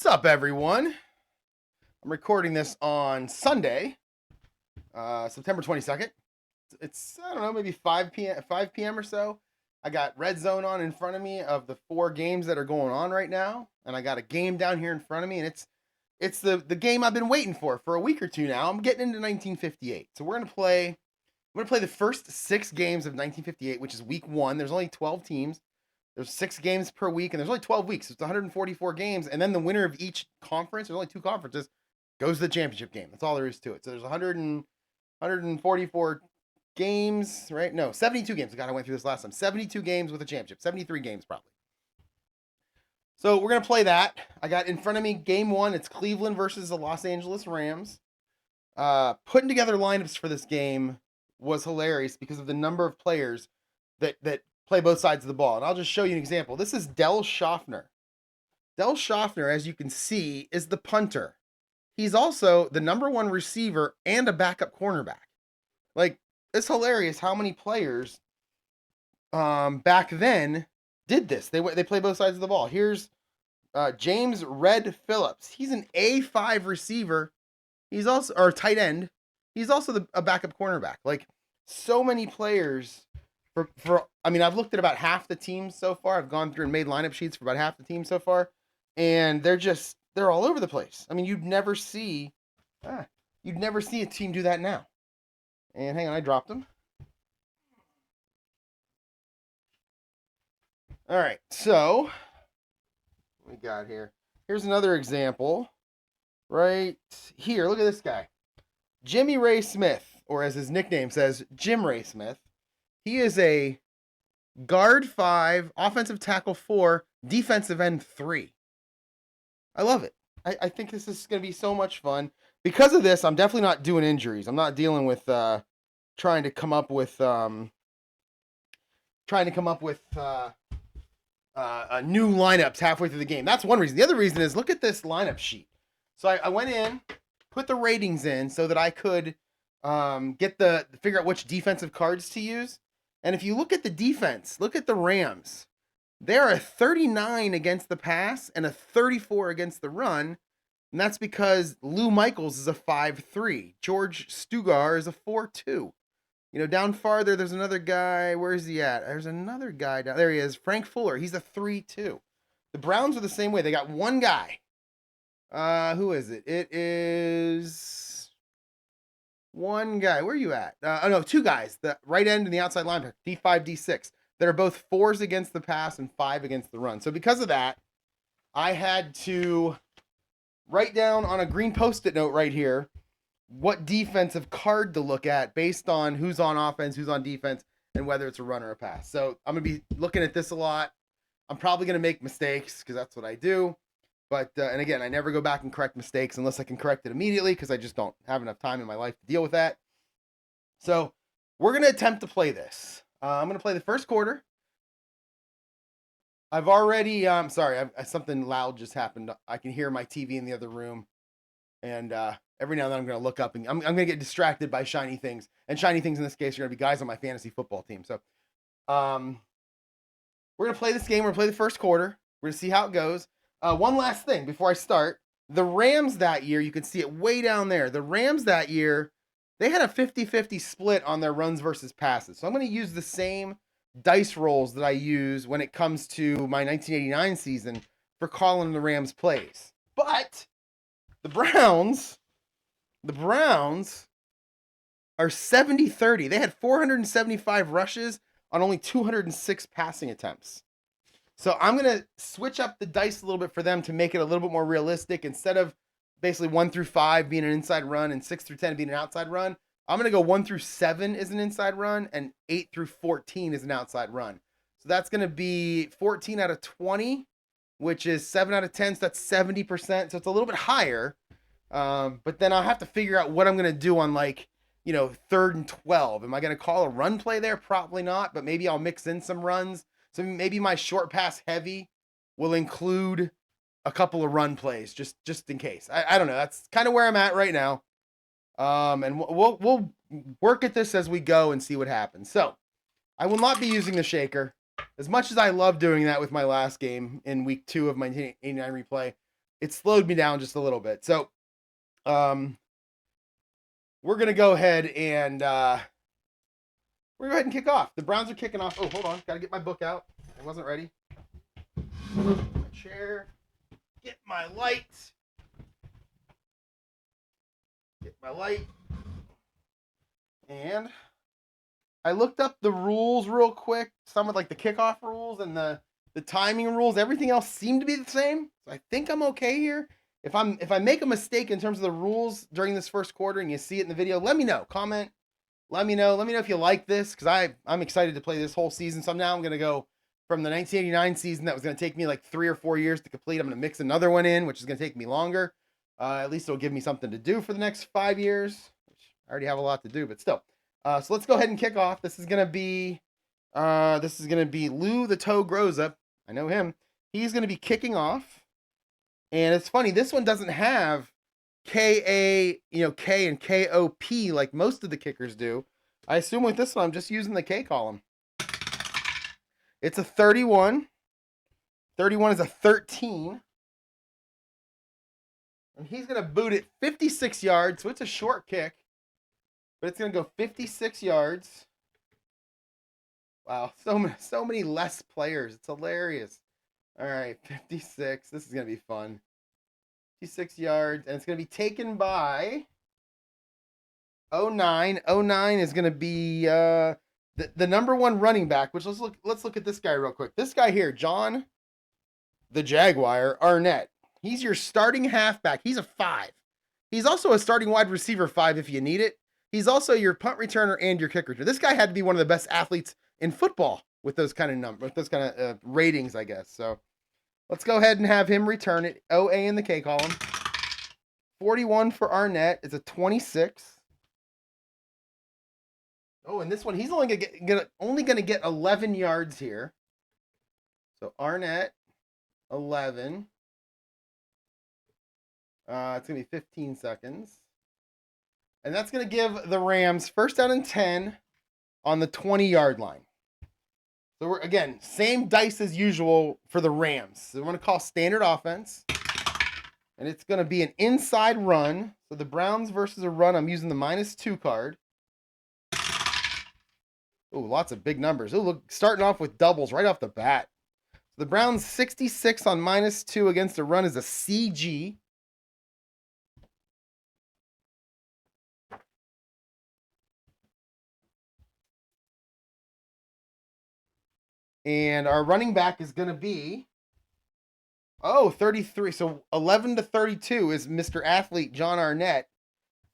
What's up, everyone? I'm recording this on Sunday, September 22nd. It's I don't know, maybe 5 p.m. or so. I got Red Zone on in front of me of the 4 games that are going on right now, and I got a game down here in front of me, and it's the game I've been waiting for a week or two now. I'm getting into 1958, so we're gonna play the first 6 games of 1958, which is week one. There's only 12 teams. There's 6 games per week, and there's only 12 weeks. So it's 144 games, and then the winner of each conference, there's only 2 conferences, goes to the championship game. That's all there is to it. So there's 144 games, right? No, 72 games. God, I went through this last time. 72 games with a championship. 73 games, probably. So we're going to play that. I got in front of me game one. It's Cleveland versus the Los Angeles Rams. Putting together lineups for this game was hilarious because of the number of players that play both sides of the ball. And I'll just show you an example. This is Del Schaffner. Del Schaffner, as you can see, is the punter. He's also the number 1 receiver and a backup cornerback. Like, it's hilarious how many players back then did this. They play both sides of the ball. Here's James Red Phillips. He's an A5 receiver. He's also, or tight end. He's also a backup cornerback. Like, so many players I mean, I've looked at about half the teams so far. I've gone through and made lineup sheets for about half the teams so far, and they're all over the place. I mean, you'd never see a team do that now. And hang on, I dropped them. All right, so what we got here. Here's another example right here. Look at this guy, Jimmy Ray Smith, or as his nickname says, Jim Ray Smith. He is a guard 5, offensive tackle 4, defensive end 3. I love it. I think this is going to be so much fun. Because of this, I'm definitely not doing injuries. I'm not dealing with trying to come up with new lineups halfway through the game. That's one reason. The other reason is look at this lineup sheet. So I went in, put the ratings in so that I could figure out which defensive cards to use. And if you look at the defense, look at the Rams. They're a 39 against the pass and a 34 against the run. And that's because Lou Michaels is a 5'3". George Stugar is a 4'2". You know, down farther, there's another guy. Where is he at? There's another guy down there. He is, Frank Fuller. He's a 3'2". The Browns are the same way. They got one guy. Who is it? It is one guy. Where are you at? Oh no, 2 guys. The right end and the outside linebacker, D5, D6. That are both 4s against the pass and 5 against the run. So because of that, I had to write down on a green Post-it note right here what defensive card to look at based on who's on offense, who's on defense, and whether it's a run or a pass. So I'm going to be looking at this a lot. I'm probably going to make mistakes because that's what I do. But, and again, I never go back and correct mistakes unless I can correct it immediately because I just don't have enough time in my life to deal with that. So we're going to attempt to play this. I'm going to play the first quarter. I've already, sorry, something loud just happened. I can hear my TV in the other room. And every now and then I'm going to look up and I'm going to get distracted by shiny things. And shiny things in this case are going to be guys on my fantasy football team. So we're going to play this game. We're going to play the first quarter. We're going to see how it goes. One last thing before I start. The Rams that year, you can see it way down there. The Rams that year, they had a 50-50 split on their runs versus passes. So I'm going to use the same dice rolls that I use when it comes to my 1989 season for calling the Rams plays. But the Browns are 70-30. They had 475 rushes on only 206 passing attempts. So I'm going to switch up the dice a little bit for them to make it a little bit more realistic. Instead of basically 1 through 5 being an inside run and 6 through 10 being an outside run, I'm going to go 1 through 7 is an inside run and 8 through 14 is an outside run. So that's going to be 14 out of 20, which is 7 out of 10. So that's 70%. So it's a little bit higher. But then I'll have to figure out what I'm going to do on 3rd and 12. Am I going to call a run play there? Probably not, but maybe I'll mix in some runs. So maybe my short pass heavy will include a couple of run plays just in case. I don't know. That's kind of where I'm at right now. And we'll work at this as we go and see what happens. So I will not be using the shaker. As much as I love doing that with my last game in week 2 of my 89 replay, it slowed me down just a little bit. So we're gonna go ahead and kick off. The Browns are kicking off. Oh, hold on, gotta get my book out. I wasn't ready. My chair. Get my light. Get my light. And I looked up the rules real quick. Some of like the kickoff rules and the timing rules. Everything else seemed to be the same. So I think I'm okay here. If I make a mistake in terms of the rules during this first quarter and you see it in the video, let me know. Comment. Let me know. Let me know if you like this, because I'm excited to play this whole season. So now I'm going to go from the 1989 season that was going to take me like 3 or 4 years to complete. I'm going to mix another one in, which is going to take me longer. At least it'll give me something to do for the next 5 years, which I already have a lot to do, but still. So let's go ahead and kick off. This is going to be Lou the Toe Grows Up. I know him. He's going to be kicking off. And it's funny, this one doesn't have K and KOP like most of the kickers do. I assume with this one, I'm just using the K column. It's a 31. 31 is a 13. And he's going to boot it 56 yards, so it's a short kick. But it's going to go 56 yards. Wow, so many less players. It's hilarious. All right, 56. This is going to be fun. 56 yards, and it's going to be taken by 09. 09 is going to be the number one running back, which let's look at this guy real quick. This guy here, John the Jaguar Arnett. He's your starting halfback. He's a 5. He's also a starting wide receiver 5 if you need it. He's also your punt returner and your kick returner. This guy had to be one of the best athletes in football with those kind of numbers, with those kind of ratings, I guess. So let's go ahead and have him return it. OA in the K column. 41 for Arnett is a 26. Oh, and this one, he's only gonna get 11 yards here. So Arnett, 11. It's gonna be 15 seconds. And that's gonna give the Rams first down and 10 on the 20-yard line. So we're, again, same dice as usual for the Rams. So we're going to call standard offense. And it's going to be an inside run. So the Browns versus a run, I'm using the -2 card. Oh, lots of big numbers. Oh, look, starting off with doubles right off the bat. So the Browns 66 on -2 against a run is a CG. And our running back is going to be, 33. So 11 to 32 is Mr. Athlete John Arnett.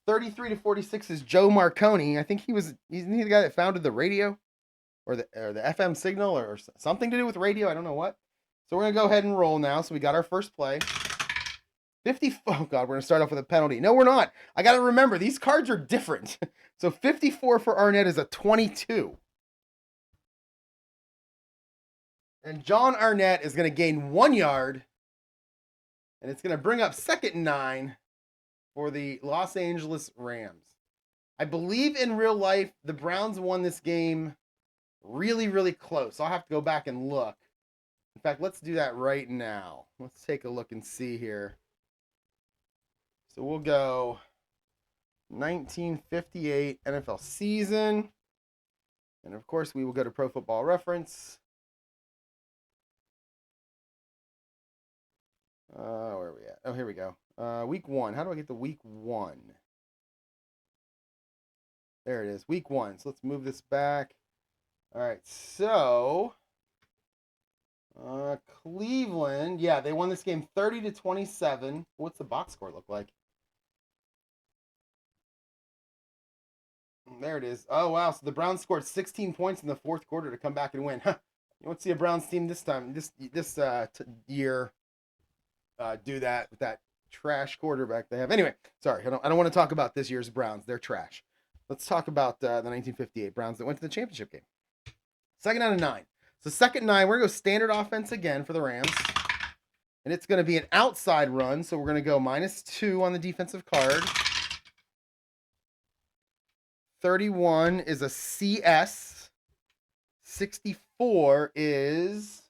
33 to 46 is Joe Marconi. I think he's the guy that founded the radio or the FM signal or something to do with radio. I don't know what. So we're going to go ahead and roll now. So we got our first play. 50. Oh, God, we're going to start off with a penalty. No, we're not. I got to remember, these cards are different. So 54 for Arnett is a 22. And John Arnett is going to gain 1 yard. And it's going to bring up 2nd and 9 for the Los Angeles Rams. I believe in real life, the Browns won this game really, really close. I'll have to go back and look. In fact, let's do that right now. Let's take a look and see here. So we'll go 1958 NFL season. And of course, we will go to Pro Football Reference. Where are we at? Oh, here we go. Week 1. How do I get to week 1? There it is. Week 1. So let's move this back. All right. So Cleveland. Yeah, they won this game 30 to 27. What's the box score look like? There it is. Oh, wow. So the Browns scored 16 points in the 4th quarter to come back and win. Huh. You won't see a Browns team this time, this year, do that with that trash quarterback they have. Anyway, sorry, I don't want to talk about this year's Browns. They're trash. Let's talk about the 1958 Browns that went to the championship game. 2nd down and 9. So 2nd and 9, we're going to go standard offense again for the Rams. And it's going to be an outside run. So we're going to go -2 on the defensive card. 31 is a CS. 64 is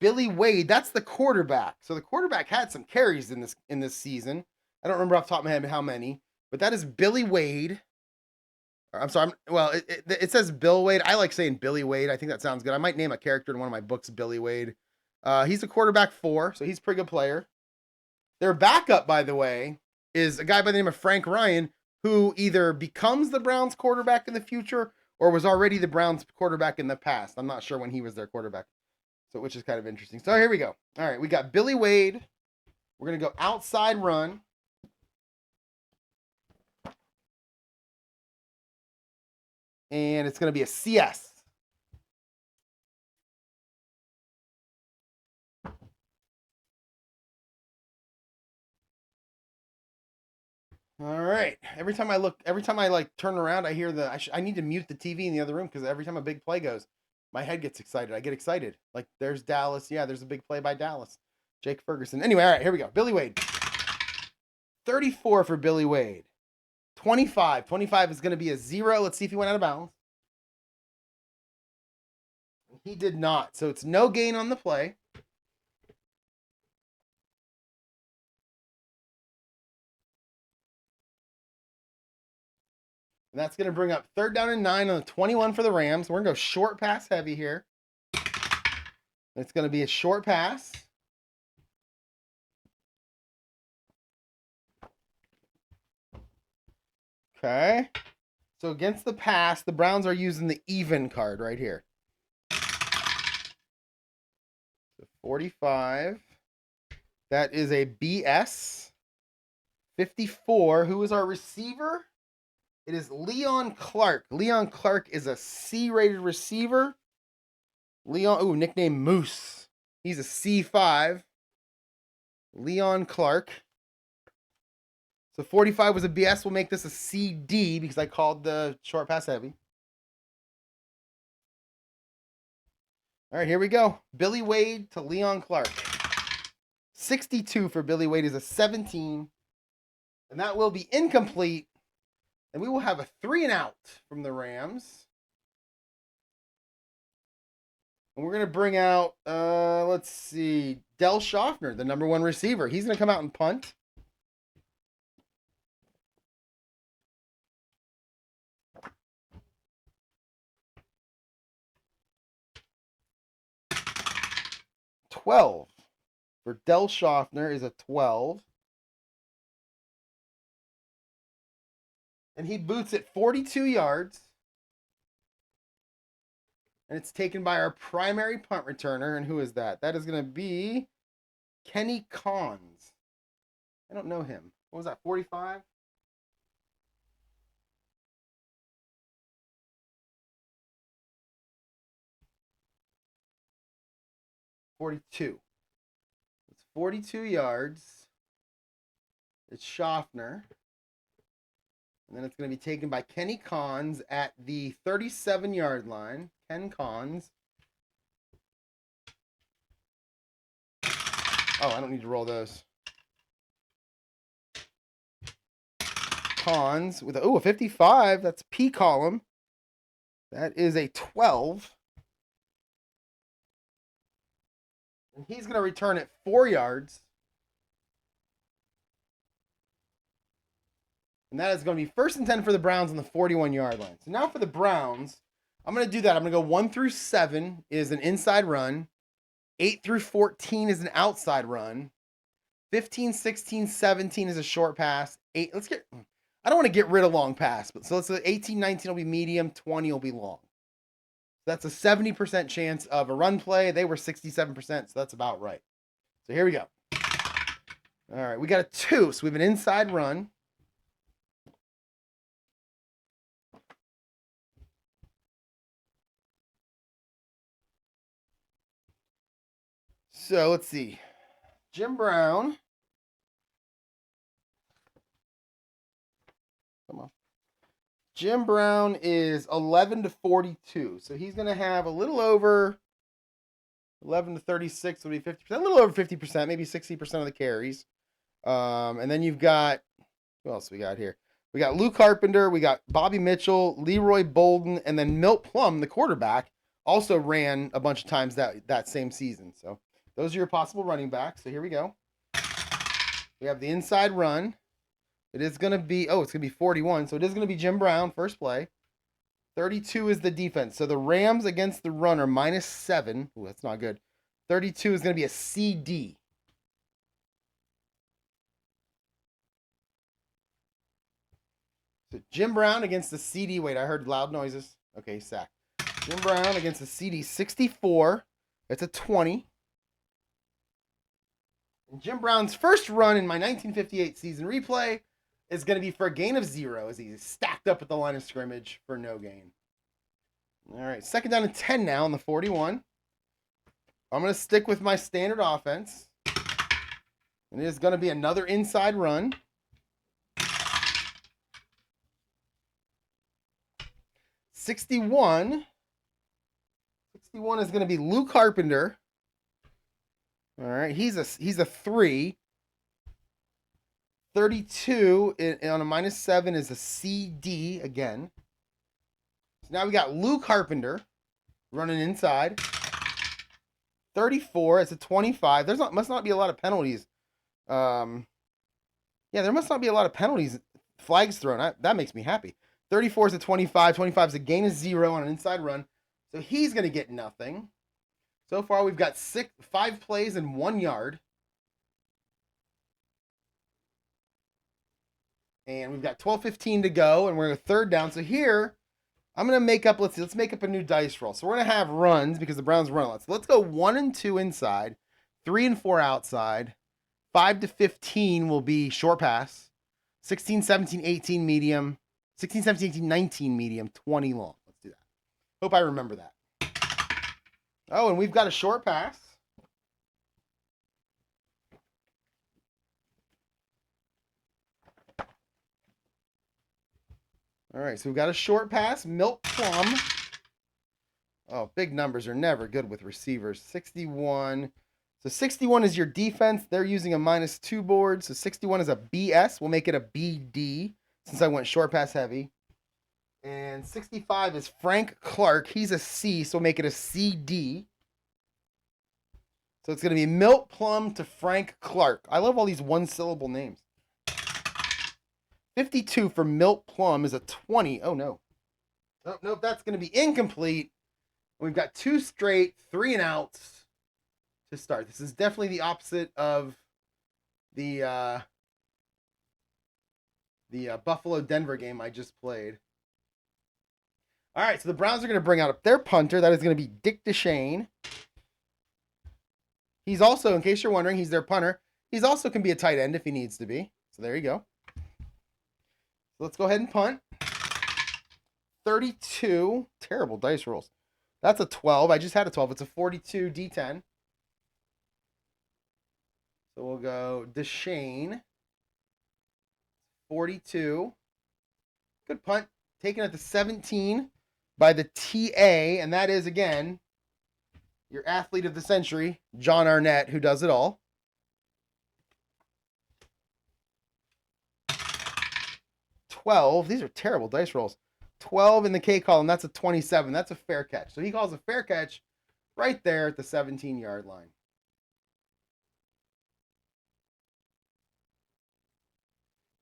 Billy Wade. That's the quarterback. So the quarterback had some carries in this season. I don't remember off the top of my head how many, but that is Billy Wade. I'm sorry. It says Bill Wade. I like saying Billy Wade. I think that sounds good. I might name a character in one of my books Billy Wade. He's a quarterback 4, so he's a pretty good player. Their backup, by the way, is a guy by the name of Frank Ryan, who either becomes the Browns quarterback in the future or was already the Browns quarterback in the past. I'm not sure when he was their quarterback, so which is kind of interesting. So here we go. All right, we got Billy Wade. We're going to go outside run. And it's going to be a CS. All right. Every time I like turn around, I hear I need to mute the TV in the other room because every time a big play goes, my head gets excited. I get excited. Like there's Dallas. Yeah, there's a big play by Dallas. Jake Ferguson. Anyway, all right, here we go. Billy Wade. 34 for Billy Wade. 25. 25 is going to be a 0. Let's see if he went out of bounds. He did not. So it's no gain on the play. And that's going to bring up 3rd down and 9 on the 21 for the Rams. We're going to go short pass heavy here. It's going to be a short pass. Okay. So against the pass, the Browns are using the even card right here. So 45. That is a BS. 54. Who is our receiver? It is Leon Clark. Leon Clark is a C-rated receiver. Nickname Moose. He's a C5. Leon Clark. So 45 was a BS. We'll make this a CD because I called the short pass heavy. All right, here we go. Billy Wade to Leon Clark. 62 for Billy Wade is a 17. And that will be incomplete. And we will have a 3 and out from the Rams. And we're going to bring out, let's see, Del Schaffner, the number 1 receiver. He's going to come out and punt. $12 for Del Schaffner is a 12. And he boots it 42 yards. And it's taken by our primary punt returner. And who is that? That is going to be Kenny Cons. I don't know him. What was that, 45? $42. It's 42 yards. It's Schaffner. And then it's going to be taken by Kenny Cons at the 37-yard line. Ken Cons. Oh, I don't need to roll those. Cons with a 55. That's P column. That is a 12. And he's going to return it 4 yards. And that is going to be 1st and 10 for the Browns on the 41-yard line. So now for the Browns, I'm going to do that. I'm going to go 1 through 7 is an inside run. 8 through 14 is an outside run. 15, 16, 17 is a short pass. I don't want to get rid of long pass, but so let's say 18, 19 will be medium, 20 will be long. That's a 70% chance of a run play. They were 67%, so that's about right. So here we go. All right, we got a 2, so we have an inside run. So let's see. Jim Brown. Come on. Jim Brown is 11 to 42. So he's going to have a little over 11 to 36 would be 50%. A little over 50%, maybe 60% of the carries. And then you've got, who else we got here? We got Lou Carpenter. We got Bobby Mitchell, Leroy Bolden, and then Milt Plum, the quarterback, also ran a bunch of times that same season. So Those are your possible running backs. So here we go. We have the inside run. It is going to be, oh, it's going to be 41. So it is going to be Jim Brown, first play. 32 is the defense. So the Rams against the run are -7. Ooh, that's not good. 32 is going to be a CD. So Jim Brown against the CD. Wait, I heard loud noises. Okay, sack. Jim Brown against the CD 64. It's a 20. And Jim Brown's first run in my 1958 season replay is going to be for a gain of 0 as he's stacked up at the line of scrimmage for no gain. All right, second down and 10 now on the 41. I'm going to stick with my standard offense. And it is going to be another inside run. 61 is going to be Luke Carpenter. All right, he's a 3. 32 on a -7 is a CD again. So now we got Luke Carpenter running inside. 34 is a 25. Must not be a lot of penalties. Yeah, there must not be a lot of penalties. Flags thrown. That makes me happy. 34 is a 25. 25 is a gain of 0 on an inside run. So he's going to get nothing. So far, we've got 5 plays and 1 yard. And we've got 12:15 to go, and we're at third down. So here, I'm going to make up, let's make up a new dice roll. So we're going to have runs because the Browns run a lot. So let's go 1 and 2 inside, 3 and 4 outside. 5 to 15 will be short pass. 16, 17, 18 medium. 16, 17, 18, 19 medium. 20 long. Let's do that. Hope I remember that. Oh, and we've got a short pass. All right, so we've got a short pass. Milk Plum. Oh, big numbers are never good with receivers. 61. So 61 is your defense. They're using a -2 board. So 61 is a BS. We'll make it a BD since I went short pass heavy. And 65 is Frank Clark. He's a C, so we'll make it a CD. So it's going to be Milk Plum to Frank Clark. I love all these one-syllable names. 52 for Milk Plum is a 20. Oh, no. Oh, nope, that's going to be incomplete. We've got 2 straight, 3 and outs to start. This is definitely the opposite of the Buffalo-Denver game I just played. All right, so the Browns are going to bring out their punter. That is going to be Dick DeShane. He's also, in case you're wondering, he's their punter. He's also can be a tight end if he needs to be. So there you go. Let's go ahead and punt. 32. Terrible dice rolls. That's a 12. I just had a 12. It's a 42 D10. So we'll go DeShane. 42. Good punt. Taken at the 17 by the TA. And that is, again, your athlete of the century, John Arnett, who does it all. 12. These are terrible dice rolls. 12 in the K column. That's a 27. That's a fair catch. So he calls a fair catch right there at the 17-yard line.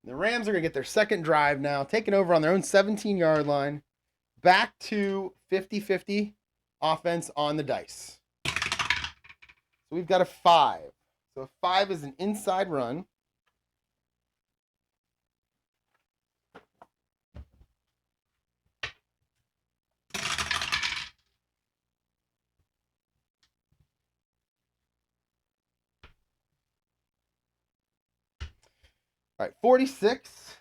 The Rams are going to get their second drive now, taking over on their own 17-yard line. Back to 50-50 offense on the dice. So we've got a 5. So a 5 is an inside run. All right, 46.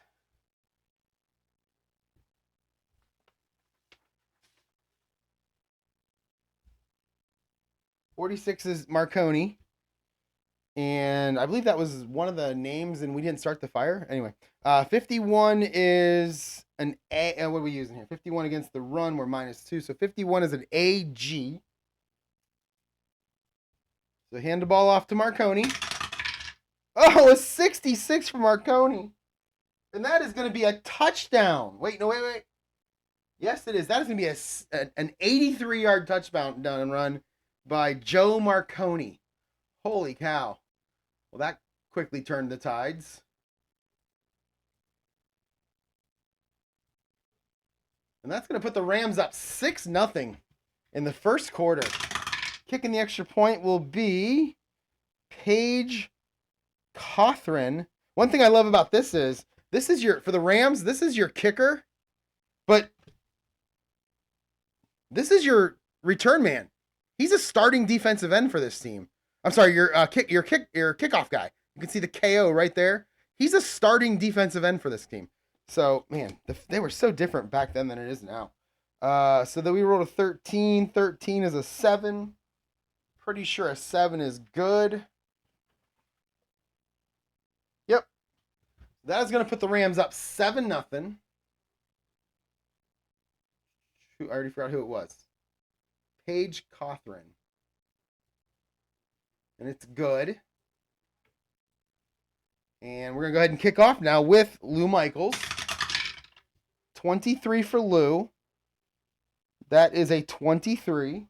'46 is Marconi. And I believe that was one of the names, and we didn't start the fire. Anyway, 51 is an A. What are we using here? 51 against the run, we're -2. So 51 is an AG. So hand the ball off to Marconi. Oh, a 66 for Marconi. And that is going to be a touchdown. Wait. Yes, it is. That is going to be an 83-yard touchdown down and run by Joe Marconi. Holy cow. Well, that quickly turned the tides. And that's going to put the Rams up 6-0 in the first quarter. Kicking the extra point will be Paige Cothran. One thing I love about this is your, for the Rams, this is your kicker, but this is your return man. He's a starting defensive end for this team. I'm sorry, your kickoff guy. You can see the KO right there. He's a starting defensive end for this team. So, man, they were so different back then than it is now. So then we rolled a 13. 13 is a 7. Pretty sure a 7 is good. Yep. That is going to put the Rams up 7-0. I already forgot who it was. Paige Cothran. And it's good. And we're going to go ahead and kick off now with Lou Michaels. 23 for Lou. That is a 23.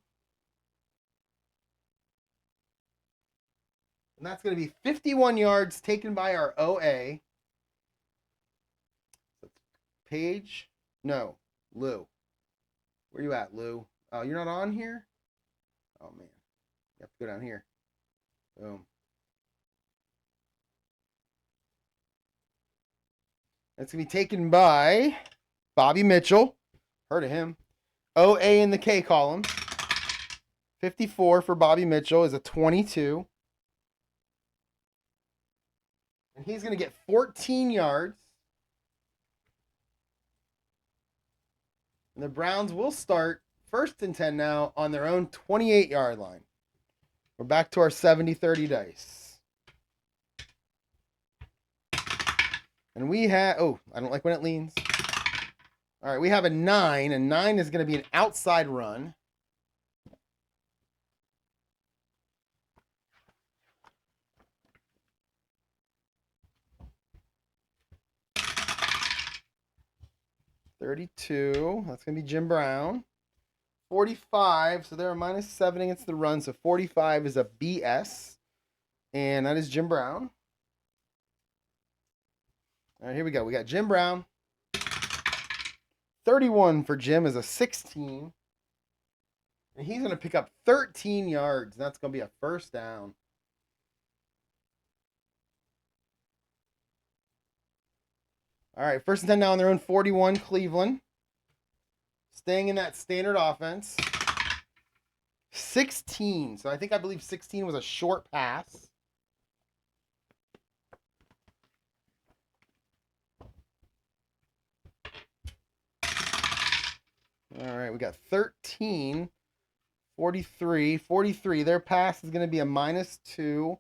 And that's going to be 51 yards taken by our OA. Paige? No, Lou. Where you at, Lou? Oh, you're not on here? Oh, man. You have to go down here. Boom. That's going to be taken by Bobby Mitchell. Heard of him. OA in the K column. 54 for Bobby Mitchell is a 22. And he's going to get 14 yards. And the Browns will start 1st and 10 now on their own 28-yard line. We're back to our 70-30 dice. And we have, oh, I don't like when it leans. All right, we have a 9, and 9 is going to be an outside run. $32, that's going to be Jim Brown. 45, so they're a -7 against the run, so 45 is a BS. And that is Jim Brown. All right, here we go. We got Jim Brown. 31 for Jim is a 16. And he's going to pick up 13 yards. And that's going to be a first down. All right, 1st and 10 now on their own 41, Cleveland. Staying in that standard offense. 16. So I believe 16 was a short pass. All right, we got 13. 43. 43. Their pass is going to be a -2.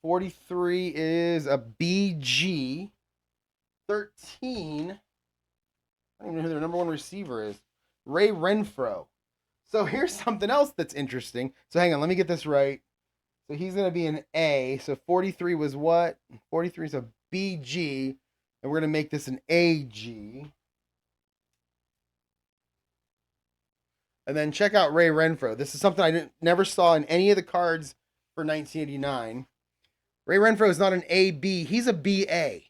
43 is a BG. 13. I don't even know who their number 1 receiver is. Ray Renfro. So here's something else that's interesting. So hang on, let me get this right. So he's going to be an A. So 43 was what? 43 is a BG. And we're going to make this an AG. And then check out Ray Renfro. This is something I never saw in any of the cards for 1989. Ray Renfro is not an AB. He's a BA.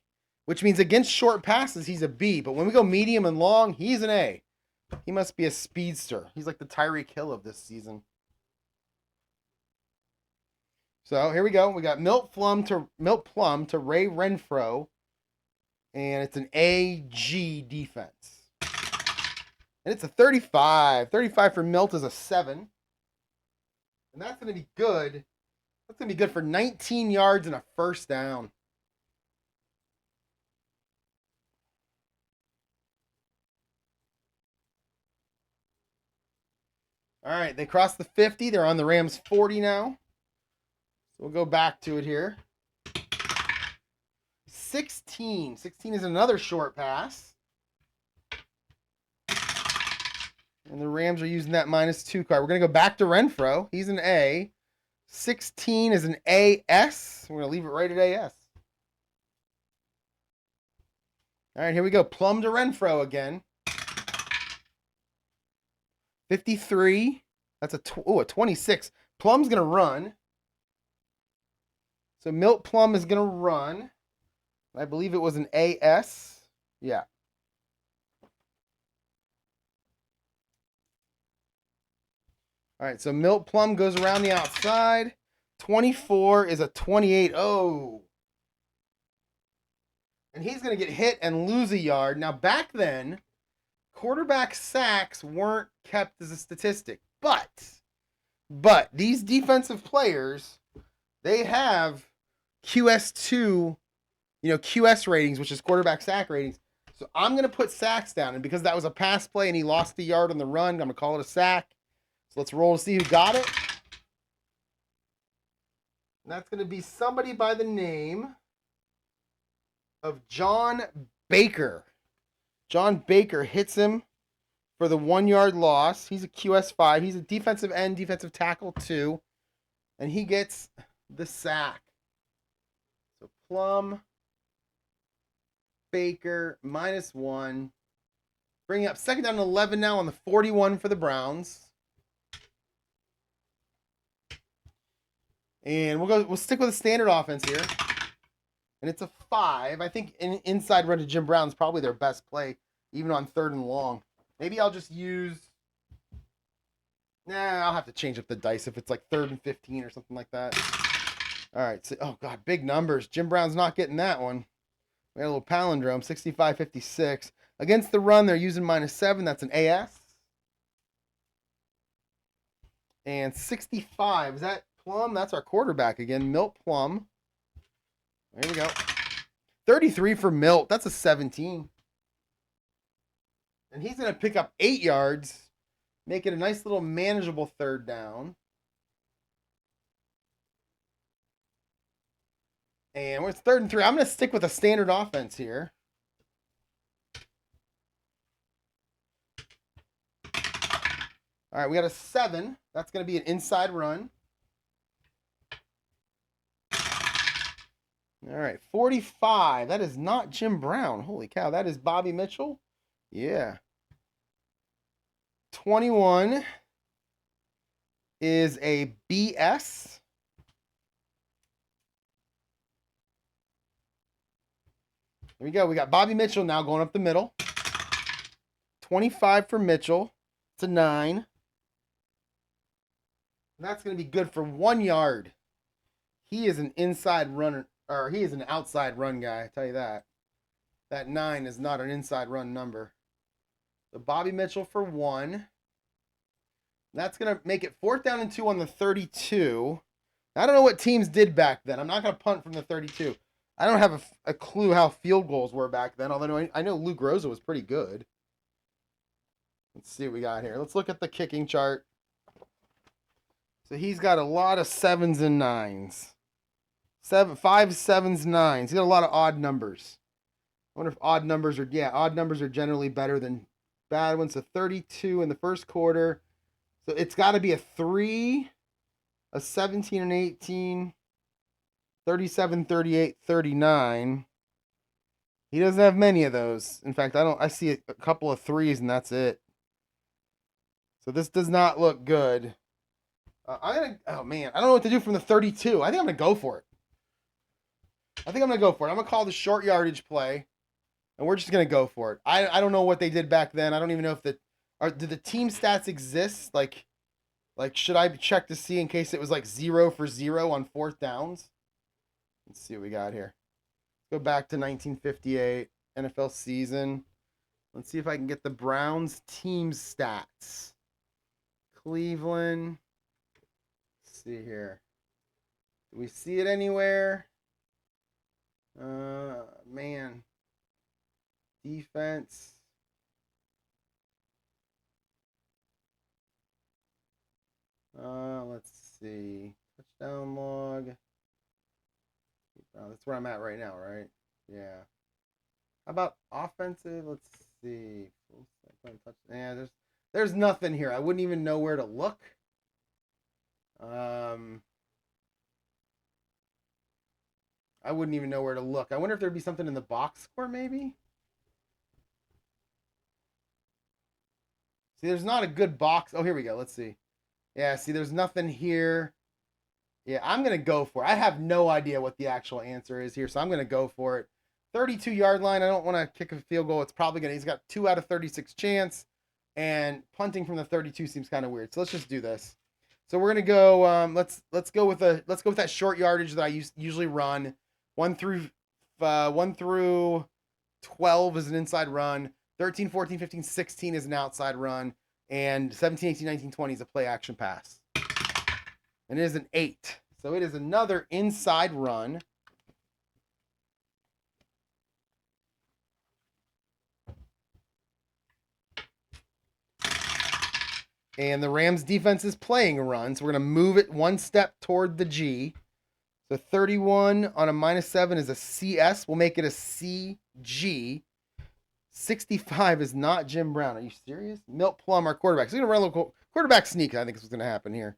Which means against short passes, he's a B. But when we go medium and long, he's an A. He must be a speedster. He's like the Tyreek Hill of this season. So here we go. We got Milt Plum to Ray Renfro. And it's an AG defense. And it's a 35. 35 for Milt is a 7. And that's going to be good. That's going to be good for 19 yards and a first down. All right, they crossed the 50. They're on the Rams 40 now. So we'll go back to it here. 16. 16 is another short pass. And the Rams are using that -2 card. We're going to go back to Renfro. He's an A. 16 is an AS. We're going to leave it right at AS. All right, here we go. Plum to Renfro again. 53. That's a 26. Plum's going to run. So Milt Plum is going to run. I believe it was an AS. Yeah. All right, so Milt Plum goes around the outside. 24 is a 28. Oh. And he's going to get hit and lose a yard. Now, back then, quarterback sacks weren't kept as a statistic. But these defensive players, they have QS2, QS ratings, which is quarterback sack ratings. So I'm going to put sacks down. And because that was a pass play and he lost a yard on the run, I'm going to call it a sack. So let's roll to see who got it. And that's going to be somebody by the name of John Baker. John Baker hits him for the 1 yard loss. He's a QS5. He's a defensive end, defensive tackle 2. And he gets the sack. So Plum, Baker, -1. Bringing up second down and 11 now on the 41 for the Browns. And we'll stick with a standard offense here. And it's a 5. I think an inside run to Jim Brown is probably their best play, even on 3rd and long. Maybe I'll just use... I'll have to change up the dice if it's like 3rd and 15 or something like that. All right. So, oh, God, big numbers. Jim Brown's not getting that one. We had a little palindrome, 65-56. Against the run, they're using -7. That's an AS. And 65. Is that Plum? That's our quarterback again. Milt Plum. There we go. 33 for Milt. That's a 17. And he's going to pick up 8 yards, make it a nice little manageable 3rd down. And it's 3rd and 3. I'm going to stick with a standard offense here. All right, we got a 7. That's going to be an inside run. All right, 45. That is not Jim Brown. Holy cow, that is Bobby Mitchell. Yeah. 21 is a BS. There we go. We got Bobby Mitchell now going up the middle. 25 for Mitchell. It's a 9. And that's going to be good for 1 yard. He is an inside runner, or he is an outside run guy, I tell you that. That 9 is not an inside run number. So Bobby Mitchell for 1. That's going to make it 4th down and 2 on the 32. I don't know what teams did back then. I'm not going to punt from the 32. I don't have a clue how field goals were back then, although I know Luke Rosa was pretty good. Let's see what we got here. Let's look at the kicking chart. So he's got a lot of 7s and 9s. 5, 7s, 9s. He's got a lot of odd numbers. I wonder if odd numbers are generally better than bad ones. So 32 in the first quarter. So it's got to be a 3, a 17 and 18, 37, 38, 39. He doesn't have many of those. In fact, I see a couple of 3s and that's it. So this does not look good. Oh man, I don't know what to do from the 32. I think I'm going to go for it. I'm going to call the short yardage play, and we're just going to go for it. I don't know what they did back then. I don't even know if do the team stats exist? Like should I check to see in case it was like 0 for 0 on 4th downs? Let's see what we got here. Go back to 1958 NFL season. Let's see if I can get the Browns team stats. Cleveland. Let's see here. Do we see it anywhere? Man. Defense. Let's see. Touchdown log. That's where I'm at right now, right? Yeah. How about offensive? Let's see. Yeah, there's nothing here. I wouldn't even know where to look. I wouldn't even know where to look. I wonder if there'd be something in the box score, maybe? See, there's not a good box. Oh, here we go. Let's see. Yeah, see, there's nothing here Yeah, I'm going to go for it. I have no idea what the actual answer is here, so I'm going to go for it. 32-yard line. I don't want to kick a field goal. It's probably going to, he's got 2 out of 36 chance, and punting from the 32 seems kind of weird. So let's just do this. So we're going to go, let's go with that short yardage that I usually run. 1 through 12 is an inside run. 13, 14, 15, 16 is an outside run. And 17, 18, 19, 20 is a play action pass. And it is an 8. So it is another inside run. And the Rams defense is playing a run. So we're going to move it 1 step toward the G. So 31 on a -7 is a CS. We'll make it a CG. 65 is not Jim Brown. Are you serious? Milt Plum, our quarterback. So he's going to run a little quarterback sneak, I think is what's going to happen here.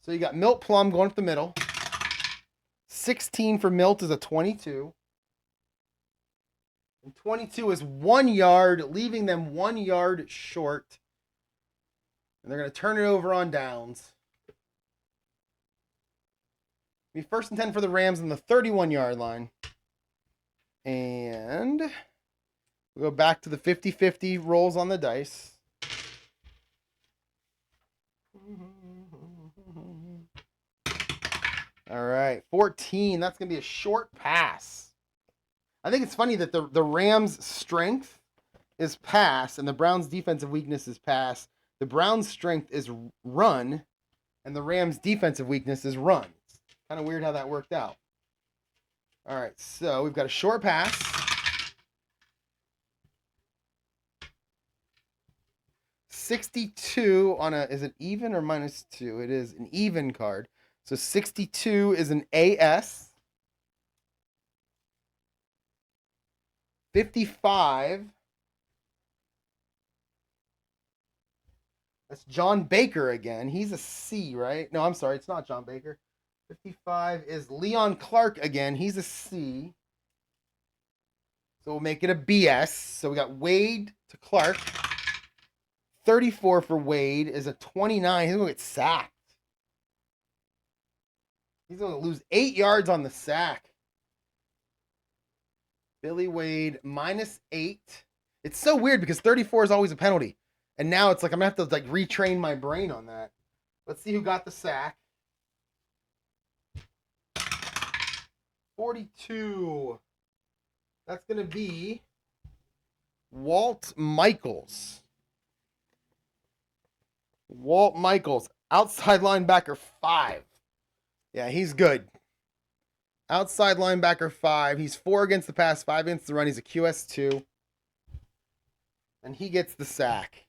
So you got Milt Plum going up the middle. 16 for Milt is a 22. And 22 is 1 yard, leaving them 1 yard short. And they're going to turn it over on downs. Be 1st and 10 for the Rams on the 31-yard line. And we'll go back to the 50-50 rolls on the dice. All right, 14. That's going to be a short pass. I think it's funny that the Rams' strength is pass and the Browns' defensive weakness is pass. The Browns' strength is run and the Rams' defensive weakness is run. It's kind of weird how that worked out. All right, so we've got a short pass. $62 on a, is it even or -2? It is an even card. So 62 is an AS. 55. That's John Baker again. He's a C, right? No, I'm sorry. It's not John Baker. 55 is Leon Clark again. He's a C. So we'll make it a BS. So we got Wade to Clark. 34 for Wade is a 29. He's going to get sacked. He's going to lose 8 yards on the sack. Billy Wade -8. It's so weird because 34 is always a penalty. And now it's like I'm going to have to like retrain my brain on that. Let's see who got the sack. 42. That's going to be Walt Michaels. Walt Michaels, outside linebacker 5. Yeah, he's good. Outside linebacker 5. He's 4 against the pass, 5 against the run. He's a QS2. And he gets the sack.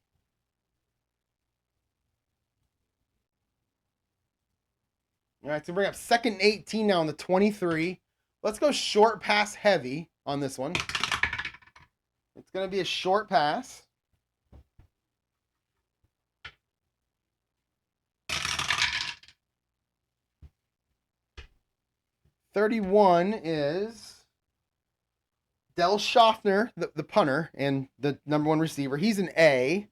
All right, so bring up 2nd and 18 now on the 23. Let's go short pass heavy on this one. It's going to be a short pass. $31 is Del Schaffner, the punter and the #1 receiver. He's an A.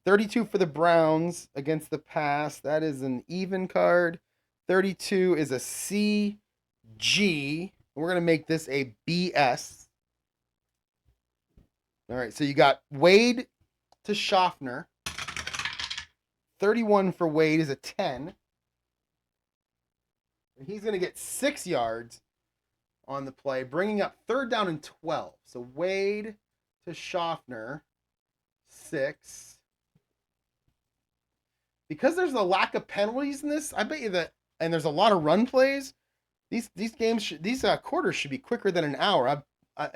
32 for the Browns against the pass. That is an even card. 32 is a CG. We're going to make this a BS. All right, so you got Wade to Schaffner. 31 for Wade is a 10. And he's going to get 6 yards on the play, bringing up 3rd down and 12. So Wade to Schaffner, 6. Because there's a lack of penalties in this, I bet you that, and there's a lot of run plays, these games, these quarters should be quicker than an hour.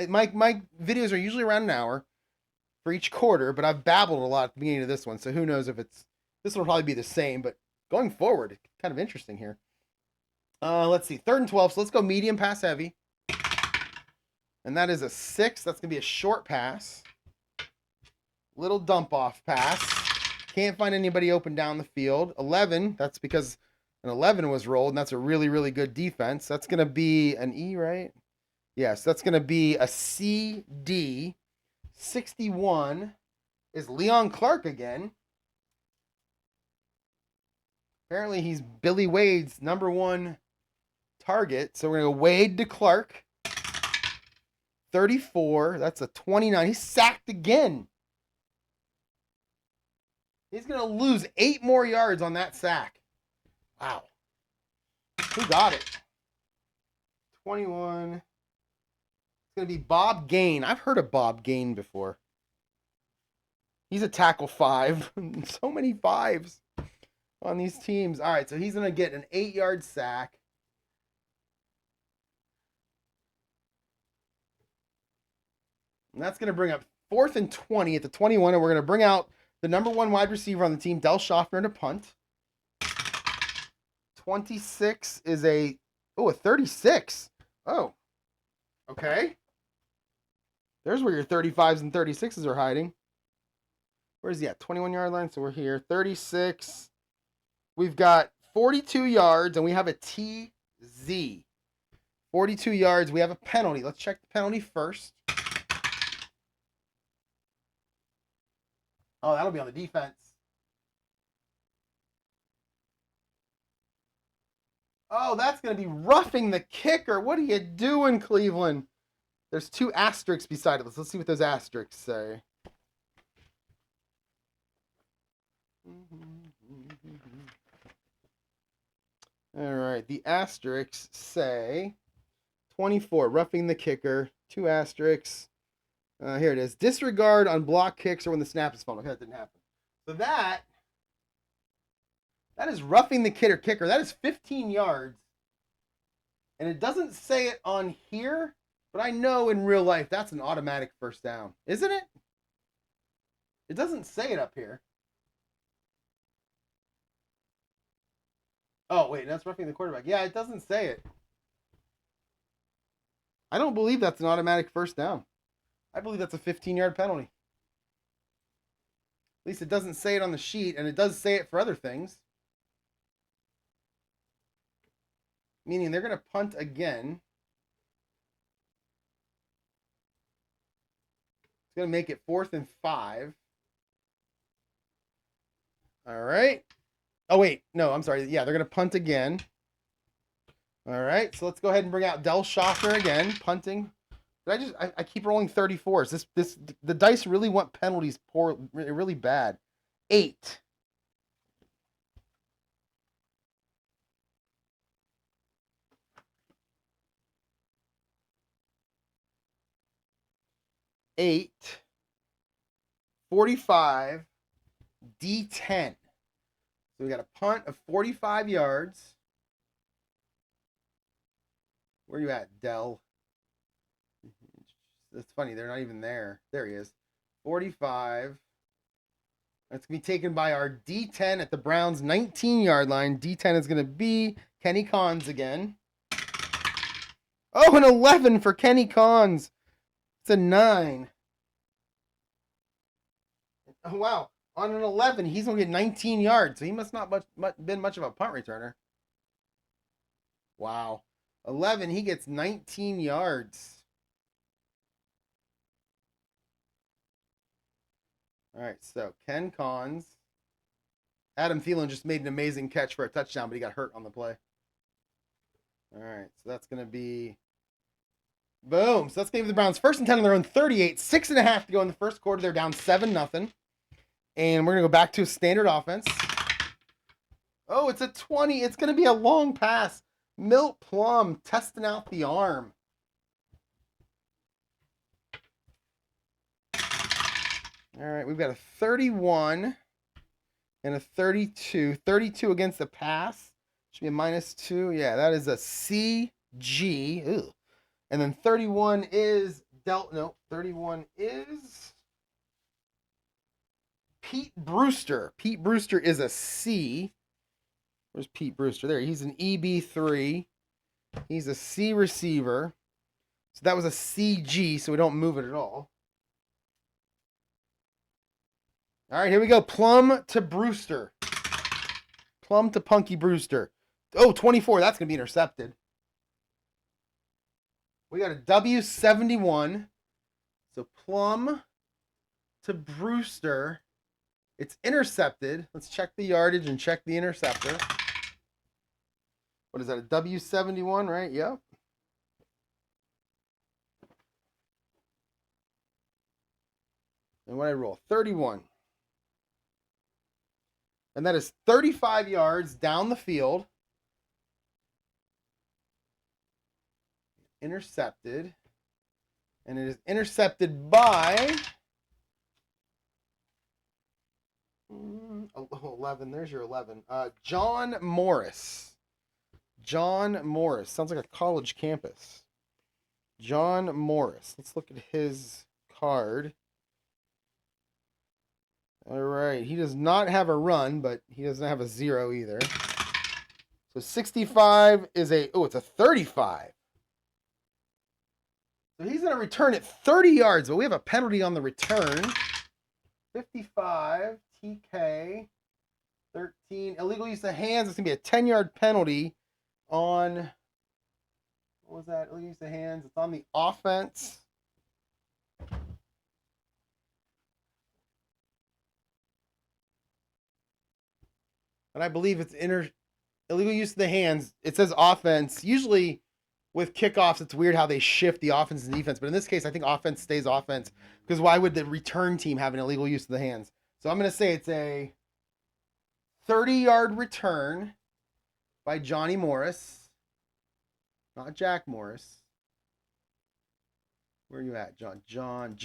My videos are usually around an hour for each quarter, but I've babbled a lot at the beginning of this one, so who knows if this will probably be the same, but going forward, it's kind of interesting here. Let's see, 3rd and 12, so let's go medium pass heavy. And that is a 6. That's going to be a short pass. Little dump off pass. Can't find anybody open down the field. 11, that's because an 11 was rolled, and that's a really, really good defense. That's going to be an E, right? Yes, that's going to be a CD. 61 is Leon Clark again. Apparently he's Billy Wade's #1 target. So we're going to go Wade to Clark. 34. That's a 29. He's sacked again. He's going to lose 8 more yards on that sack. Wow. Who got it? 21. It's going to be Bob Gain. I've heard of Bob Gain before. He's a tackle 5. So many 5s on these teams. All right, so he's going to get an 8-yard sack. And that's going to bring up 4th and 20 at the 21. And we're going to bring out the #1 wide receiver on the team, Del Schaffner, to punt. 26 is a 36. Oh, okay. There's where your 35s and 36s are hiding. Where's he at? 21-yard line. So we're here. 36. We've got 42 yards, and we have a TZ. 42 yards. We have a penalty. Let's check the penalty first. Oh, that'll be on the defense. Oh, that's going to be roughing the kicker. What are you doing, Cleveland? There's 2 asterisks beside it. Let's see what those asterisks say. All right, the asterisks say 24, roughing the kicker. 2 asterisks. Here it is. Disregard on block kicks or when the snap is fumbled. Okay, that didn't happen. So that is roughing the kicker. That is 15 yards. And it doesn't say it on here, but I know in real life that's an automatic first down. Isn't it? It doesn't say it up here. Oh, wait, that's roughing the quarterback. Yeah, it doesn't say it. I don't believe that's an automatic first down. I believe that's a 15-yard penalty. At least it doesn't say it on the sheet, and it does say it for other things. Meaning they're going to punt again. It's going to make it 4th and 5. All right. Oh, wait. No, I'm sorry. Yeah, they're going to punt again. All right. So let's go ahead and bring out Del Schaffner again, punting. I keep rolling 34s. The dice really want penalties really bad. 8. $8. 45. D10. So we got a punt of 45 yards. Where are you at, Del? That's funny. They're not even there. There he is. 45. That's going to be taken by our D10 at the Browns' 19-yard line. D10 is going to be Kenny Cons again. Oh, an 11 for Kenny Cons. It's a 9. Oh, wow. On an 11, he's going to get 19 yards. So he must not been much of a punt returner. Wow. 11, he gets 19 yards. All right, so Ken Cons. Adam Thielen just made an amazing catch for a touchdown, but he got hurt on the play. All right, so that's going to be... Boom. So that's going to be the Browns 1st and 10 on their own 38. 6.5 to go in the first quarter. They're down 7-0. And we're going to go back to a standard offense. Oh, it's a 20. It's going to be a long pass. Milt Plum testing out the arm. All right, we've got a 31 and a 32. 32 against the pass. Should be a -2. Yeah, that is a CG. Ew. And then 31 is 31 is Pete Brewster. Pete Brewster is a C. Where's Pete Brewster? There, he's an EB3. He's a C receiver. So that was a CG, so we don't move it at all. All right, here we go. Plum to Brewster. Plum to Punky Brewster. Oh, 24. That's going to be intercepted. We got a W71. So Plum to Brewster. It's intercepted. Let's check the yardage and check the interceptor. What is that, a W71, right? Yep. And what I roll? 31. And that is 35 yards down the field. Intercepted. And it is intercepted by 11. There's your 11. John Morris. John Morris. Sounds like a college campus. John Morris. Let's look at his card. All right. He does not have a run, but he doesn't have a 0 either. So 65 is it's a 35. So he's going to return it 30 yards, but we have a penalty on the return. 55, TK, 13. Illegal use of hands. It's going to be a 10-yard penalty on, what was that? Illegal use of hands. It's on the offense. And I believe it's illegal use of the hands. It says offense. Usually with kickoffs, it's weird how they shift the offense and defense. But in this case, I think offense stays offense. Because why would the return team have an illegal use of the hands? So I'm going to say it's a 30-yard return by Johnny Morris. Not Jack Morris. Where are you at, John? John.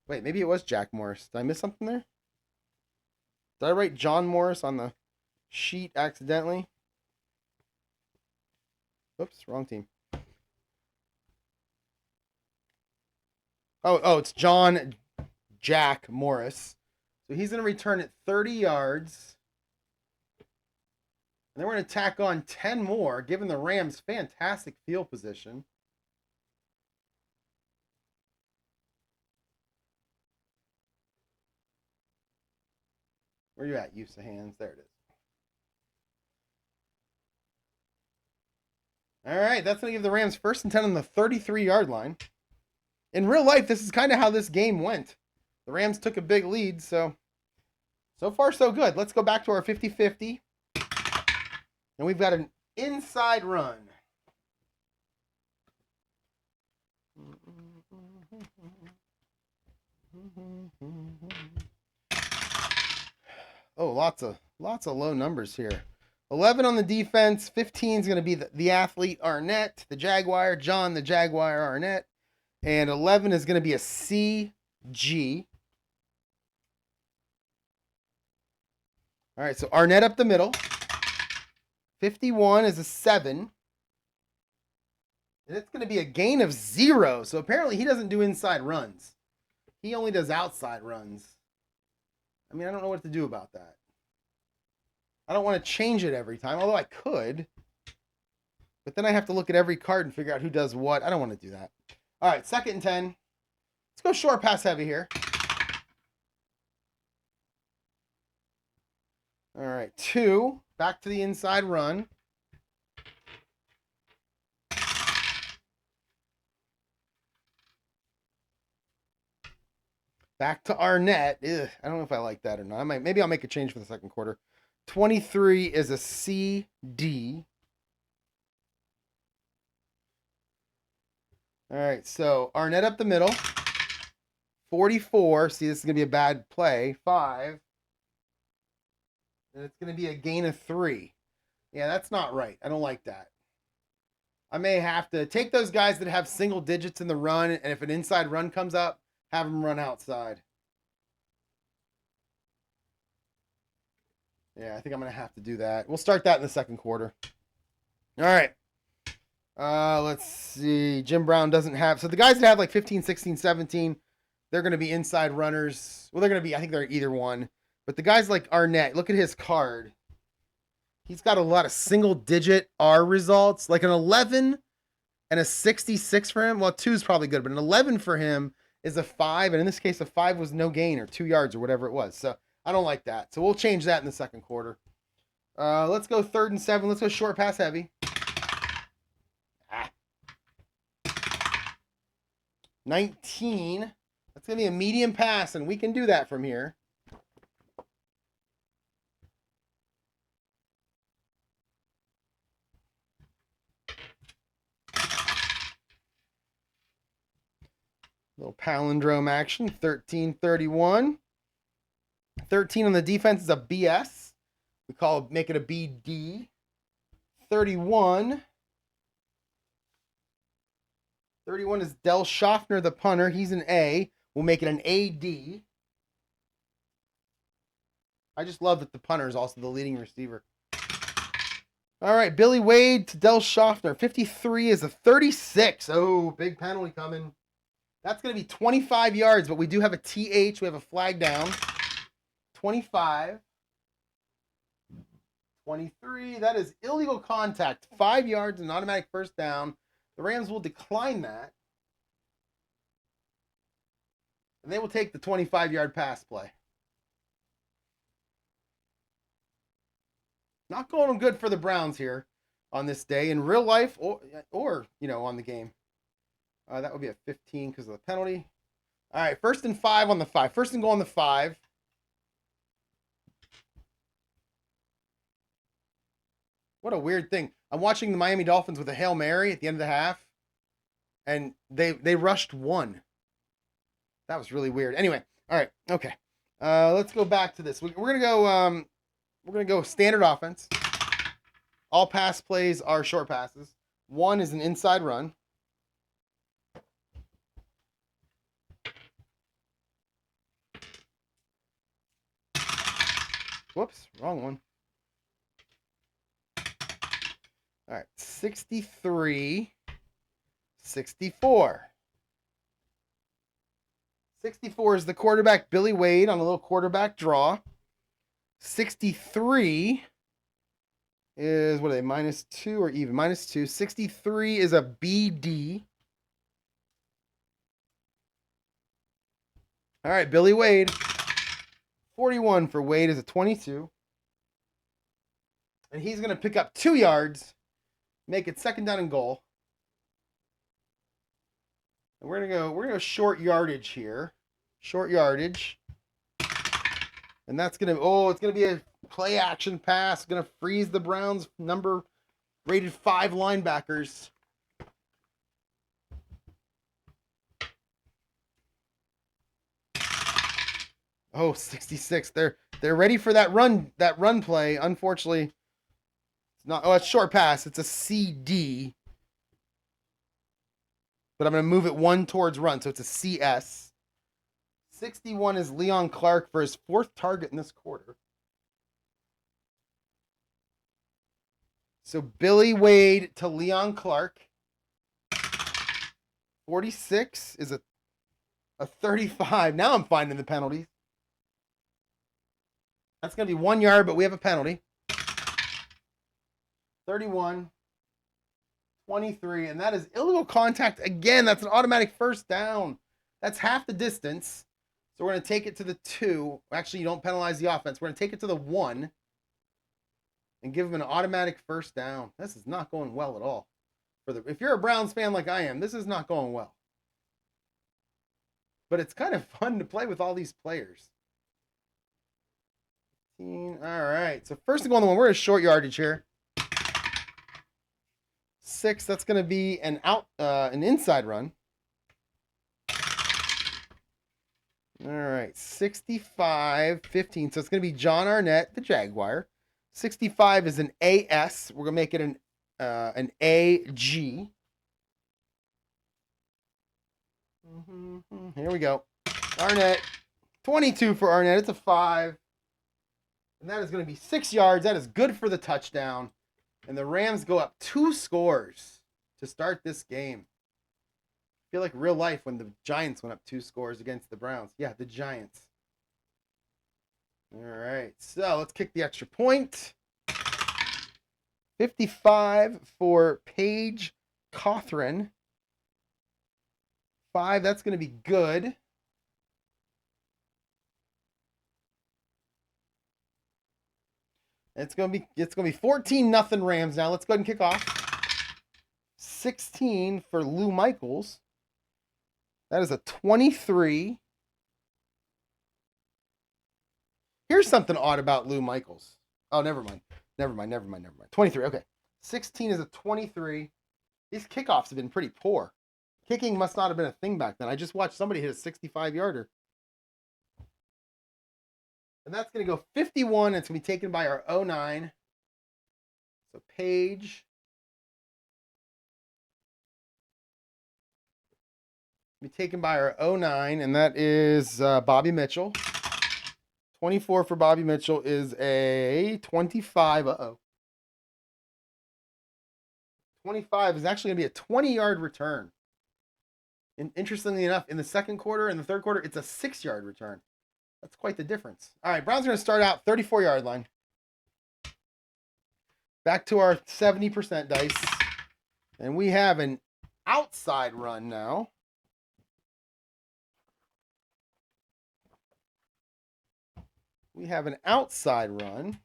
Wait, maybe it was Jack Morris. Did I miss something there? Did I write John Morris on the sheet accidentally? Oops, wrong team. Oh, it's John Jack Morris. So he's going to return it 30 yards. And then we're going to tack on 10 more, giving the Rams fantastic field position. Where are you at, use of hands? There it is. All right, that's going to give the Rams 1st and 10 on the 33-yard line. In real life, this is kind of how this game went. The Rams took a big lead, so far so good. Let's go back to our 50-50. And we've got an inside run. Oh, lots of low numbers here. 11 on the defense. 15 is going to be the athlete Arnett, the Jaguar, John the Jaguar Arnett. And 11 is going to be a CG. All right, so Arnett up the middle. 51 is a 7. And it's going to be a gain of 0. So apparently he doesn't do inside runs. He only does outside runs. I mean, I don't know what to do about that. I don't want to change it every time, although I could. But then I have to look at every card and figure out who does what. I don't want to do that. All right, 2nd and 10. Let's go short pass heavy here. All right, 2. Back to the inside run. Back to Arnett. Ugh, I don't know if I like that or not. Maybe I'll make a change for the 2nd quarter. 23 is a CD. All right, so Arnett up the middle. 44. See, this is going to be a bad play. 5. And it's going to be a gain of 3. Yeah, that's not right. I don't like that. I may have to take those guys that have single digits in the run, and if an inside run comes up, have them run outside. Yeah, I think I'm going to have to do that. We'll start that in the 2nd quarter. All right. Let's see. Jim Brown doesn't have... So the guys that have like 15, 16, 17, they're going to be inside runners. Well, they're going to be... I think they're either one. But the guys like Arnett, look at his card. He's got a lot of single-digit R results. Like an 11 and a 66 for him. Well, 2 is probably good, but an 11 for him is a 5. And in this case, a 5 was no gain or 2 yards or whatever it was. So I don't like that. So we'll change that in the 2nd quarter. Let's go 3rd and 7. Let's go short pass heavy. 19. That's going to be a medium pass, and we can do that from here. Little palindrome action. 13-31. 13 on the defense is a BS. We make it a BD. 31. 31 is Del Schaffner, the punter. He's an A. We'll make it an AD. I just love that the punter is also the leading receiver. All right, Billy Wade to Del Schaffner. 53 is a 36. Oh, big penalty coming. That's going to be 25 yards, but we do have a TH. We have a flag down. 25. 23. That is illegal contact. 5 yards and automatic first down. The Rams will decline that. And they will take the 25-yard pass play. Not going good for the Browns here on this day in real life or on the game. That would be a 15 because of the penalty. All right, 1st and 5 on the 5. 1st and goal on the 5. What a weird thing. I'm watching the Miami Dolphins with a Hail Mary at the end of the half, and they rushed 1. That was really weird. Anyway, all right, okay. Let's go back to this. We're gonna go standard offense. All pass plays are short passes. 1 is an inside run. Whoops, wrong one. All right, 63, 64. 64 is the quarterback, Billy Wade, on a little quarterback draw. 63 is, what are they, -2 or even? -2. 63 is a BD. All right, Billy Wade. 41 for Wade is a 22. And he's going to pick up 2 yards, make it 2nd down and goal. And we're going to go short yardage here. Short yardage. And that's going to, it's going to be a play action pass. It's going to freeze the Browns number rated 5 linebackers. Oh, 66. They're ready for that run play. Unfortunately, it's not. Oh, it's short pass. It's a CD. But I'm going to move it 1 towards run, so it's a CS. 61 is Leon Clark for his 4th target in this quarter. So Billy Wade to Leon Clark. 46 is a 35. Now I'm finding the penalties. That's going to be 1 yard, but we have a penalty. 31, 23, and that is illegal contact. Again, that's an automatic first down. That's half the distance. So we're going to take it to the 2. Actually, you don't penalize the offense. We're going to take it to the 1 and give them an automatic first down. This is not going well at all. If you're a Browns fan like I am, this is not going well. But it's kind of fun to play with all these players. All right, so 1st and goal on the 1. We're a short yardage here. 6, that's going to be an inside run. All right, 65, 15. So it's going to be John Arnett, the Jaguar. 65 is an AS. We're going to make it an AG. Here we go. Arnett, 22 for Arnett. It's a 5. And that is going to be 6 yards. That is good for the touchdown. And the Rams go up 2 scores to start this game. I feel like real life when the Giants went up 2 scores against the Browns. Yeah, the Giants. All right, so let's kick the extra point. 55 for Paige Cothran. 5, that's going to be good. It's gonna be 14-0 Rams now. Let's go ahead and kick off. 16 for Lou Michaels. That is a 23. Here's something odd about Lou Michaels. Oh, never mind. 23. Okay. 16 is a 23. These kickoffs have been pretty poor. Kicking must not have been a thing back then. I just watched somebody hit a 65-yarder. And that's going to go 51. It's going to be taken by our 09. So Page. Be taken by our 09, and that is Bobby Mitchell. 24 for Bobby Mitchell is a 25. Uh-oh. 25 is actually going to be a 20-yard return. And interestingly enough, in the second quarter and the third quarter, it's a 6-yard return. That's quite the difference. All right, Browns are going to start out 34-yard line. Back to our 70% dice. And we have an outside run now. We have an outside run.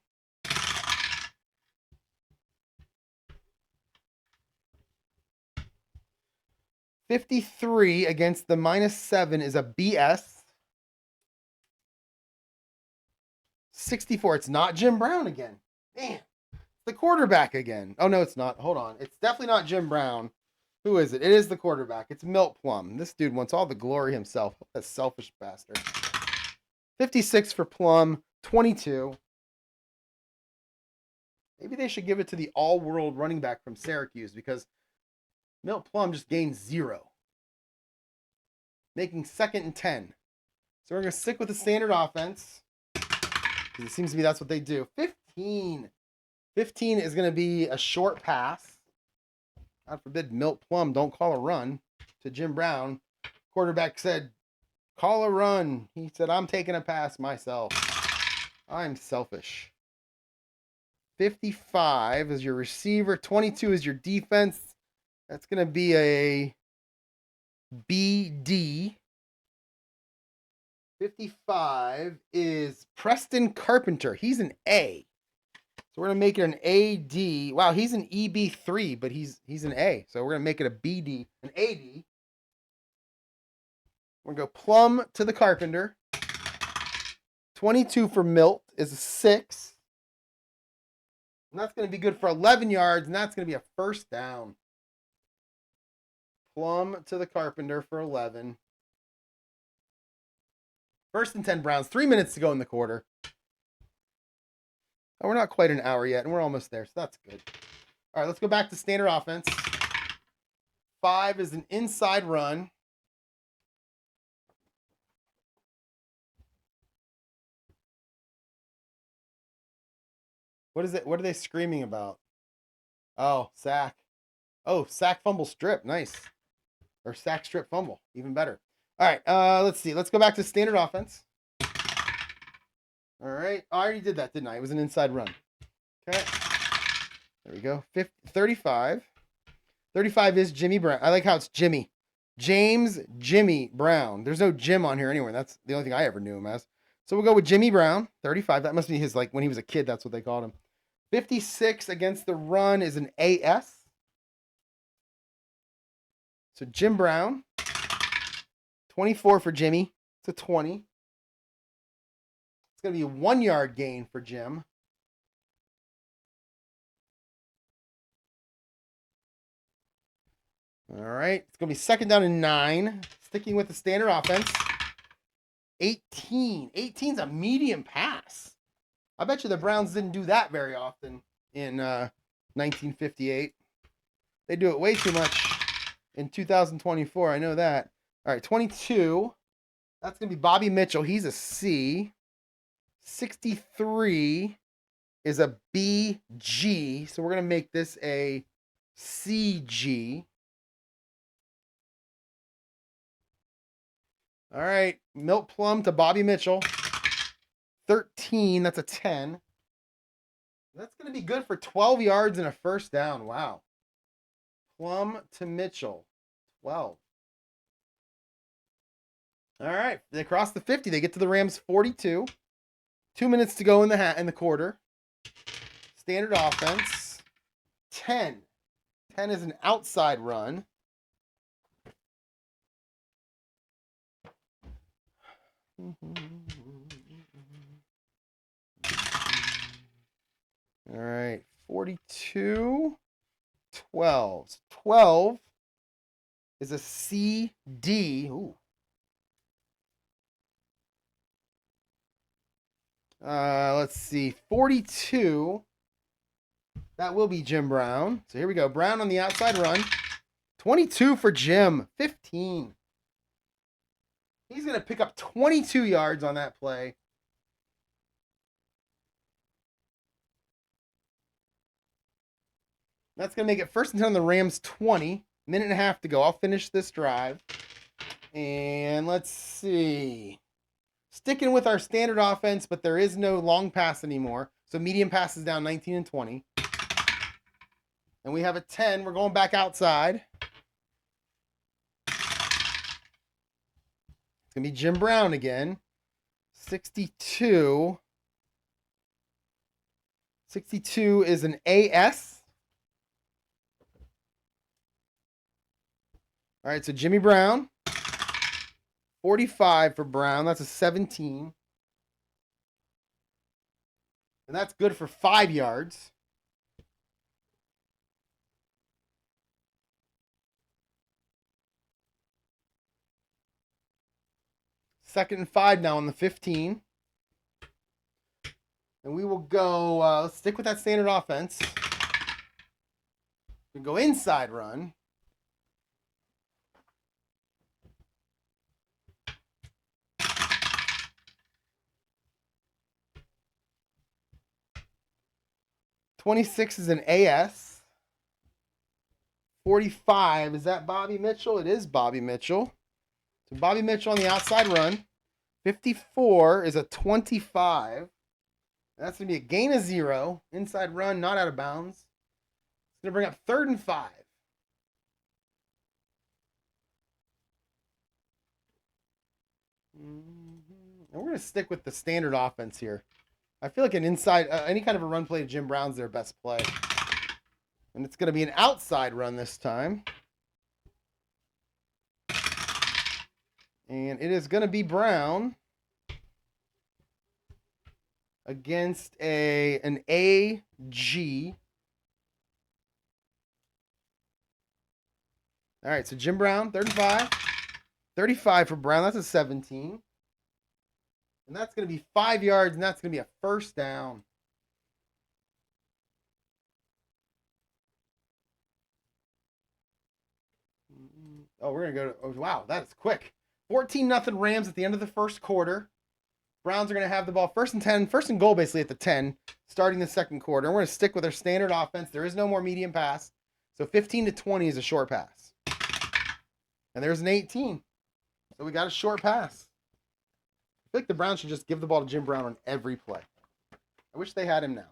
$53 against the -7 is a BS. 64. It's not Jim Brown again. Man, it's the quarterback again. Oh, no, it's not. Hold on. It's definitely not Jim Brown. Who is it? It is the quarterback. It's Milt Plum. This dude wants all the glory himself. That selfish bastard. 56 for Plum. 22. Maybe they should give it to the all-world running back from Syracuse because Milt Plum just gained 0. Making 2nd and 10. So we're going to stick with the standard offense. Because it seems to me that's what they do. 15. 15 is going to be a short pass. God forbid Milt Plum don't call a run to Jim Brown. Quarterback said, call a run. He said, I'm taking a pass myself. I'm selfish. 55 is your receiver. 22 is your defense. That's going to be a BD. 55 is Preston Carpenter. He's an A. So we're going to make it an AD. Wow, he's an EB3, but he's an A. So we're going to make it a BD, an AD. We're going to go Plum to the Carpenter. 22 for Milt is a 6. And that's going to be good for 11 yards, and that's going to be a first down. Plum to the Carpenter for 11. First and 10 Browns. 3 minutes to go in the quarter. Oh, we're not quite an hour yet, and we're almost there, so that's good. All right, let's go back to standard offense. 5 is an inside run. What is it? What are they screaming about? Oh, sack. Oh, sack, fumble, strip. Nice. Or sack, strip, fumble. Even better. All right, let's see. Let's go back to standard offense. All right. I already did that, didn't I? It was an inside run. Okay. There we go. 35. 35 is Jimmy Brown. I like how it's Jimmy. James Jimmy Brown. There's no Jim on here anywhere. That's the only thing I ever knew him as. So we'll go with Jimmy Brown. 35. That must be his, like, when he was a kid, that's what they called him. 56 against the run is an AS. So Jim Brown. 24 for Jimmy. It's a 20. It's going to be a 1-yard gain for Jim. All right. It's going to be 2nd down and 9. Sticking with the standard offense. 18. 18's a medium pass. I bet you the Browns didn't do that very often in 1958. They do it way too much in 2024. I know that. All right. 22. That's going to be Bobby Mitchell. He's a C. 63 is a BG. So we're going to make this a CG. All right. Milt Plum to Bobby Mitchell. 13. That's a 10. That's going to be good for 12 yards and a first down. Wow. Plum to Mitchell. 12. All right. They cross the 50. They get to the Rams 42. 2 minutes to go in the quarter. Standard offense. 10. 10 is an outside run. All right. 42. 12. 12 is a CD. Ooh. Let's see. 42. That will be Jim Brown. So here we go. Brown on the outside run. 22 for Jim. 15. He's going to pick up 22 yards on that play. That's going to make it 1st and 10 on the Rams 20. Minute and a half to go. I'll finish this drive. And let's see. Sticking with our standard offense, but there is no long pass anymore. So medium pass is down 19 and 20. And we have a 10. We're going back outside. It's going to be Jim Brown again. 62. 62 is an AS. All right, so Jimmy Brown. 45 for Brown. That's a 17. And that's good for 5 yards. Second and 5 now on the 15. And we will go, let's stick with that standard offense. We go inside run. $26 is an AS. 45, is that Bobby Mitchell? It is Bobby Mitchell. So Bobby Mitchell on the outside run. 54 is a 25. That's going to be a gain of 0. Inside run, not out of bounds. It's going to bring up 3rd and 5. And we're going to stick with the standard offense here. I feel like an inside, any kind of a run play to Jim Brown's their best play. And it's going to be an outside run this time. And it is going to be Brown against an AG. All right, so Jim Brown, 3rd and 5. 35 for Brown. That's a 17. And that's going to be 5 yards, and that's going to be a 1st down. Oh, we're going to go to, oh, wow, that is quick. 14-0 Rams at the end of the 1st quarter. Browns are going to have the ball 1st and 10, 1st and goal basically at the 10, starting the 2nd quarter. And we're going to stick with our standard offense. There is no more medium pass. So 15 to 20 is a short pass. And there's an 18. So we got a short pass. I feel like the Browns should just give the ball to Jim Brown on every play. I wish they had him now.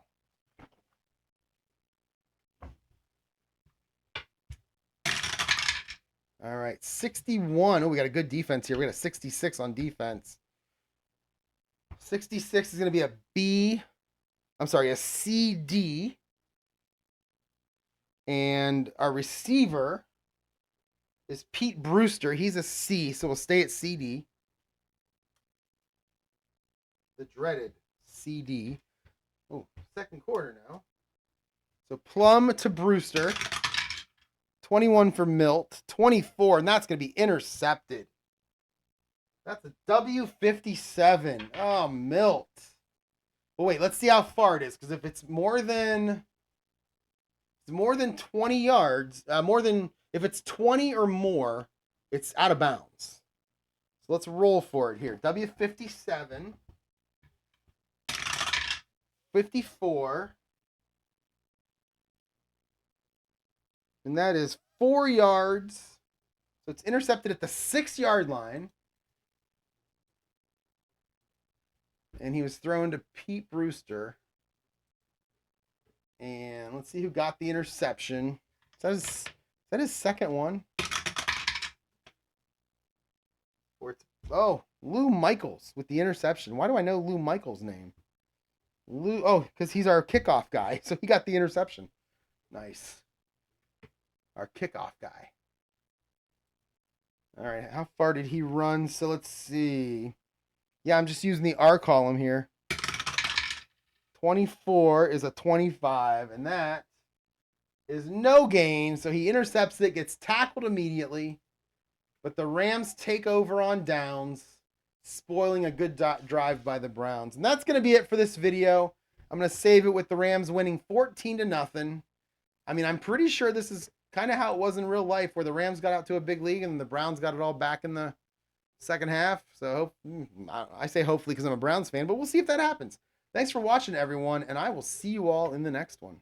All right, 61. Oh, we got a good defense here. We got a 66 on defense. 66 is going to be a CD. And our receiver is Pete Brewster. He's a C, so we'll stay at CD. The dreaded CD. Oh, 2nd quarter now. So Plum to Brewster. 21 for Milt. 24, and that's going to be intercepted. That's a W57. Oh, Milt. But wait, let's see how far it is, because if it's more than 20 yards, if it's 20 or more, it's out of bounds. So let's roll for it here. W57. 54. And that is 4 yards. So it's intercepted at the 6-yard line. And he was thrown to Pete Brewster. And let's see who got the interception. Is that his 2nd one? Oh, Lou Michaels with the interception. Why do I know Lou Michaels' name? Because he's our kickoff guy. So he got the interception. Nice. Our kickoff guy. All right, how far did he run? So let's see. Yeah, I'm just using the R column here. 24 is a 25, and that is no gain. So he intercepts it, gets tackled immediately. But the Rams take over on downs, spoiling a good drive by the Browns. And that's going to be it for this video. I'm going to save it with the Rams winning 14-0. I mean, I'm pretty sure this is kind of how it was in real life, where the Rams got out to a big lead and the Browns got it all back in the second half. So I say hopefully because I'm a Browns fan, but we'll see if that happens. Thanks for watching, everyone, and I will see you all in the next one.